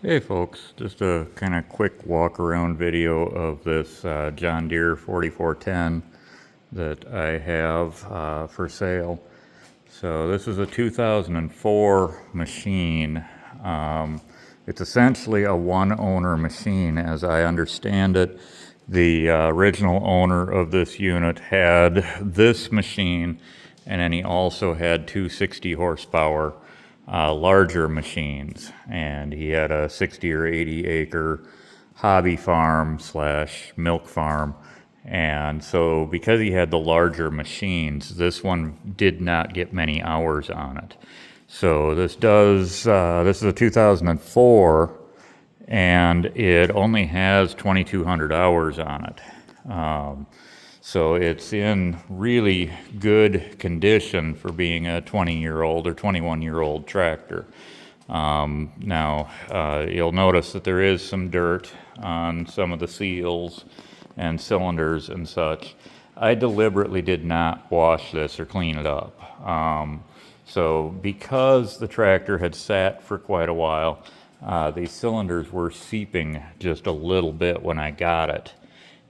Hey folks, just a kind of quick walk around video of this John Deere 4410 that I have for sale. So this is a 2004 machine. It's essentially a one-owner machine as I understand it. The original owner of this unit had this machine, and then he also had two 60 horsepower larger machines, and he had a 60 or 80 acre hobby farm slash milk farm. And so because he had the larger machines, this one did not get many hours on it. So this is a 2004, and it only has 2,200 hours on it. So it's in really good condition for being a 20-year-old or 21-year-old tractor. Now, you'll notice that there is some dirt on some of the seals and cylinders and such. I deliberately did not wash this or clean it up. So because the tractor had sat for quite a while, these cylinders were seeping just a little bit when I got it.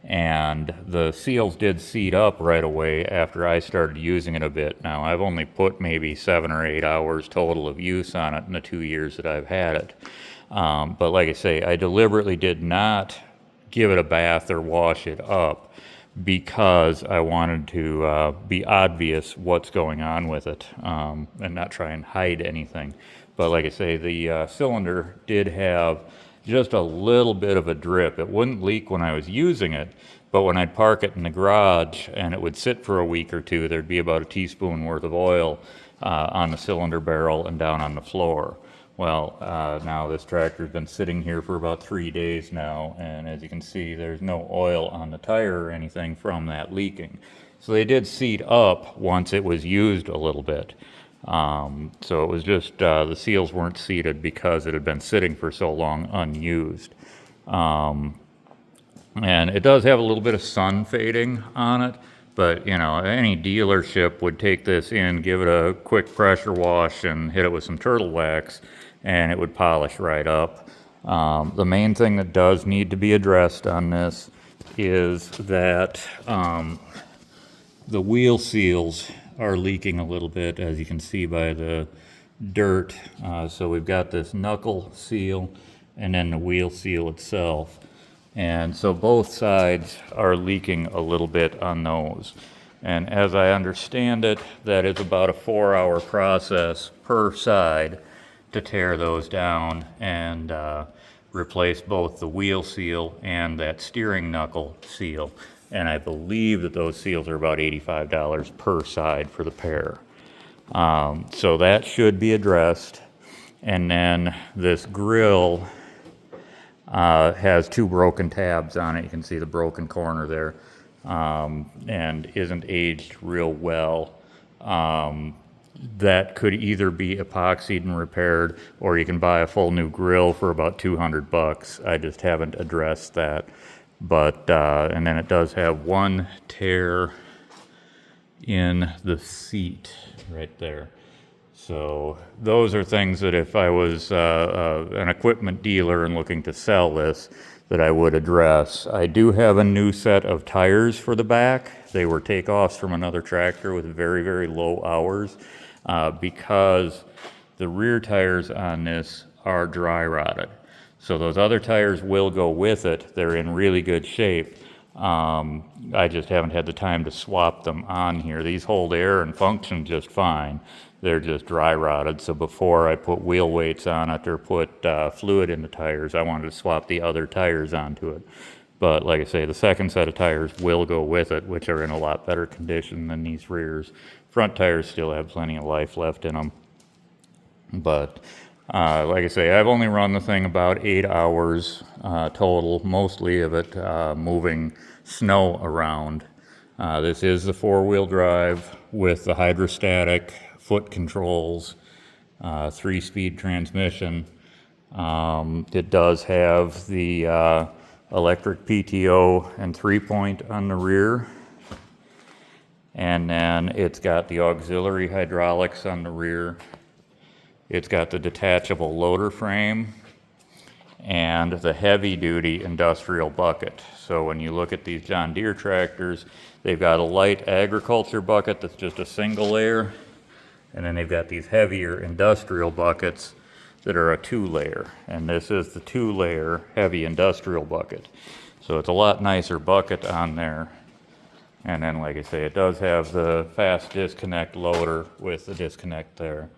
And the seals did seat up right away after I started using it a bit. Now, I've only put maybe 7 or 8 hours total of use on it in the 2 years that I've had it. But like I say, I deliberately did not give it a bath or wash it up because I wanted to be obvious what's going on with it and not try and hide anything. But like I say, the cylinder did have just a little bit of a drip. It wouldn't leak when I was using it, but when I'd park it in the garage and it would sit for a week or two, there'd be about a teaspoon worth of oil on the cylinder barrel and down on the floor. Well, now this tractor's been sitting here for about 3 days now, and as you can see, there's no oil on the tire or anything from that leaking. So they did seat up once it was used a little bit. So it was just the seals weren't seated because it had been sitting for so long unused. And it does have a little bit of sun fading on it, but you know, any dealership would take this in, give it a quick pressure wash and hit it with some turtle wax, and it would polish right up. The main thing that does need to be addressed on this is that the wheel seals are leaking a little bit, as you can see by the dirt. So we've got this knuckle seal and then the wheel seal itself. And so both sides are leaking a little bit on those. And as I understand it, that is about a 4-hour process per side to tear those down and replace both the wheel seal and that steering knuckle seal. And I believe that those seals are about $85 per side for the pair. So that should be addressed. And then this grill has 2 broken tabs on it. You can see the broken corner there, and isn't aged real well. That could either be epoxied and repaired, or you can buy a full new grill for about $200. I just haven't addressed that. But, and then it does have one tear in the seat right there. So those are things that if I was an equipment dealer and looking to sell this, that I would address. I do have a new set of tires for the back. They were takeoffs from another tractor with very, very low hours because the rear tires on this are dry rotted. So those other tires will go with it. They're in really good shape. I just haven't had the time to swap them on here. These hold air and function just fine. They're just dry rotted. So before I put wheel weights on it or put fluid in the tires, I wanted to swap the other tires onto it. But like I say, the second set of tires will go with it, which are in a lot better condition than these rears. Front tires still have plenty of life left in them. But like I say, I've only run the thing about 8 hours total, mostly of it moving snow around. This is the 4-wheel drive with the hydrostatic foot controls, 3-speed transmission. It does have the electric PTO and 3-point on the rear. And then it's got the auxiliary hydraulics on the rear. It's got the detachable loader frame, and the heavy-duty industrial bucket. So when you look at these John Deere tractors, they've got a light agriculture bucket that's just a single layer, and then they've got these heavier industrial buckets that are a 2-layer, and this is the 2-layer heavy industrial bucket. So it's a lot nicer bucket on there. And then, like I say, it does have the fast disconnect loader with the disconnect there.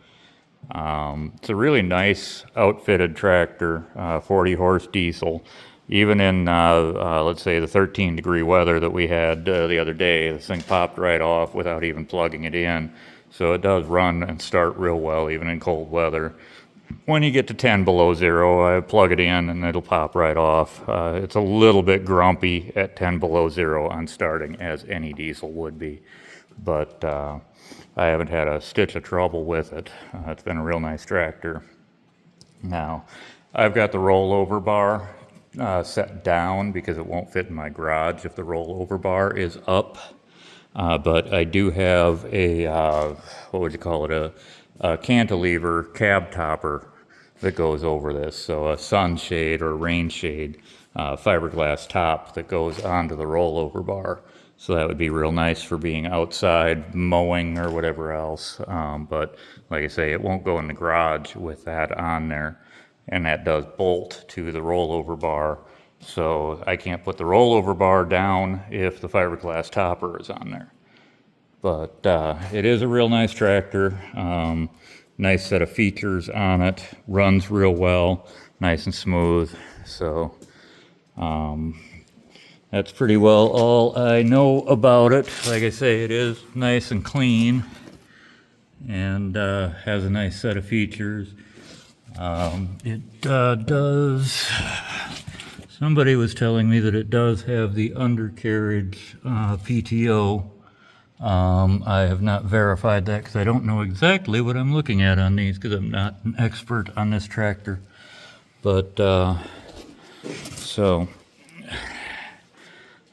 It's a really nice outfitted tractor, 40 horse diesel. Even in, let's say, the 13-degree weather that we had the other day, this thing popped right off without even plugging it in. So it does run and start real well, even in cold weather. When you get to 10 below zero, I plug it in and it'll pop right off. It's a little bit grumpy at 10 below zero on starting, as any diesel would be. But I haven't had a stitch of trouble with it. It's been a real nice tractor. Now, I've got the rollover bar set down because it won't fit in my garage if the rollover bar is up. But I do have a, what would you call it, a cantilever cab topper that goes over this. So a sunshade or rain shade fiberglass top that goes onto the rollover bar. So that would be real nice for being outside mowing or whatever else. But like I say, it won't go in the garage with that on there. And that does bolt to the rollover bar. So I can't put the rollover bar down if the fiberglass topper is on there. But it is a real nice tractor. Nice set of features on it. Runs real well, nice and smooth. So that's pretty well all I know about it. Like I say, it is nice and clean and has a nice set of features. It does, somebody was telling me that it does have the undercarriage PTO. I have not verified that because I don't know exactly what I'm looking at on these because I'm not an expert on this tractor. But so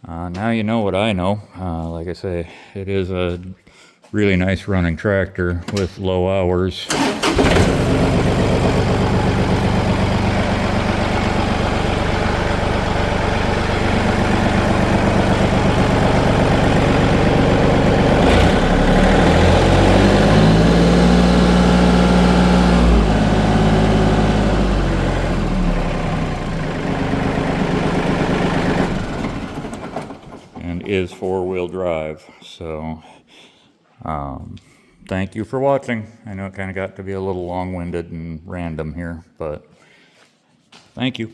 now you know what I know. Like I say, it is a really nice running tractor with low hours. And is 4-wheel drive. So thank you for watching. I know it kind of got to be a little long-winded and random here, but thank you.